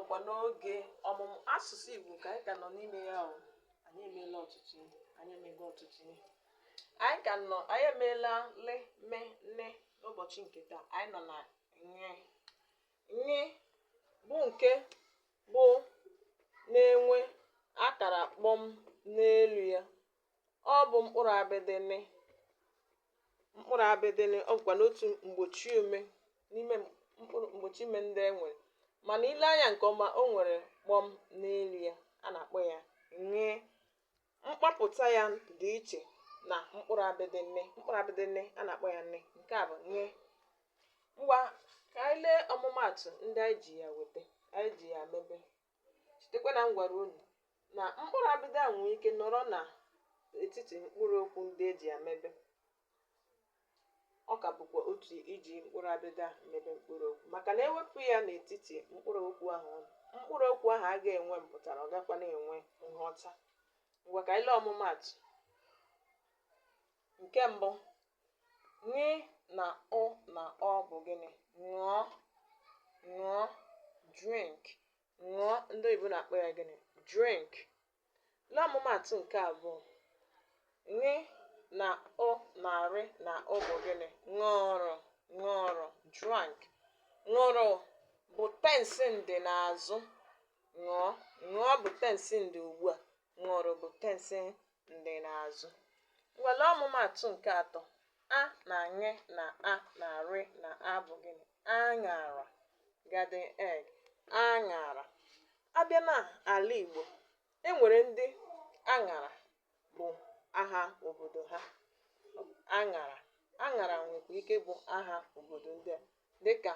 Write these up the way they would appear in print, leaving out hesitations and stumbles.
nọkwa n'oge ọmụmụ asụsụ Igbo ka anyị ka nọ n'ime ya o. Anyị emeela ọtụtụ ihe. Anyị emeela le me nne n'ụbọchị nke taa. Anyị nọ na nye. Nye bụ nke bụ na-enwe akara kpọm n'elu ya. Ọ bụ mkpụrụ abịdịnị. Mkpụrụ abịdịnị ọ bụkwa n'otu mgbochi ume n'ime mkpụrụ mgbochi ume ndị e nwere. Mana ile anya nke ọma o nwere kpọm n'elu ya. A na-akpọ ya nye. Mkpapụta ya dị iche na mkpụrụ abịdịnị. Mkpụrụ abịdịnị a na-akpọ ya nne. Nke a bụ nye. Ngwa ka anyị lee ọmụmaatụ ndị anyị ji ya weta. Anyị ji ya mebe. Chetakwa na m gwara unu na mkpụrụ abịdị a nwere ike nọrọ n'etiti mkpụrụ okwu ndị eji ya mebe. Ọ ka bụkwa otu iji mkpụrụ abịdị a mebe mkpụrụ okwu. Maka na ewepụ ya n'etiti mkpụrụ okwu ahụ, mkpụrụ okwu ahụ agaghị enwe mpụtara, ọ gakwa na-enwe nghọta. Ngwa ka anyị lee ọmụmaatụ. Nke mbụ, nye na ọ bụ gịnị? Ṅụọ. Ṅụọ. Drink. Ṅụọ ndị oyibo na-akpọ ya gịnị? Drink. Lee ọmụmaatụ nke abụọ. Nye na narị na ọ bụ gịnị? Ṅụrụ. Ṅụrụ. Drank. Ṅụrụ bụ tense ndị n'azụ. Ṅụọ. Ṅụọ bụ tense ndị ugbu a. Ṅụrụ bụ tense ndị n'azụ. Ngwa lee ọmụmaatụ nke atọ. A na nye na a na rị na a bụ gịnị? Aṅara. Garden egg. Aṅara. Abịa n'ala Igbo, e nwere ndị aṅara bụ aha obodo ha. Aṅara. Aṅara nwekwa ike bụ aha obodo ndị a dịka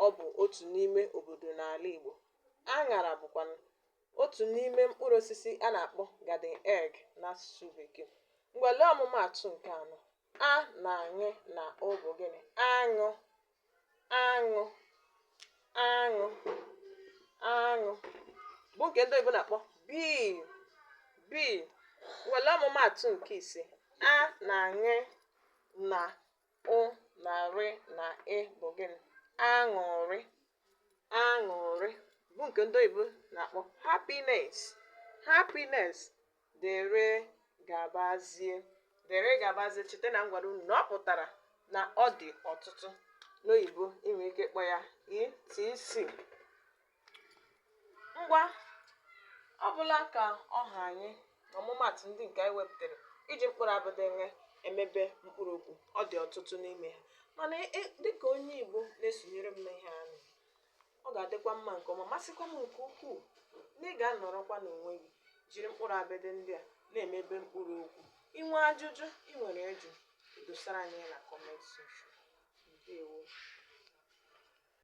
ọ bụ otu n'ime obodo n'ala Igbo. Aṅara bụkwa otu n'ime mkpụrụ osisi a na-akpọ garden egg n'asụsụ Bekee. Ngwa lee ọmụmaatụ nke anọ. A na nye na ọ bụ gịnị? Aṅụ. Aṅụ. Aṅụ. Aṅụ bụ nke ndị oyibo na-akpọ bee. Bee. Ngwa lee ọmụmaatụ nke ise. A na nye na na rị na ị bụ gịnị? Aṅụrị. Aṅụrị bụ nke ndị oyibo na-akpọ happiness. Happiness. Dere gabazie. Dere gabazie. Cheta na m gwara unu na ọ pụtara na ọ dị ọtụtụ. N'oyibo enwere ike ịkpọ ya etc. Ngwa ọ bụla ka ọha anyị na ọmụmaatụ ndị nke anyị wepụtara iji mkpụrụ abịdịnị emebe mkpụrụ okwu. Ọ dị ọtụtụ n'ime ha. Mana dịka onye Igbo na-esonyere m n'ihe ahụ, ọ ga-adịkwa mma nke ọma, masịkwa m nke ukwuu na ị ga-anọrọkwa n'onwe gị jiri mkpụrụ abịdị ndị a na-emebe mkpụrụ okwu. Ị nwee ajụjụ ị nwere ịjụ, dosara anyị na comment section. Ndewo.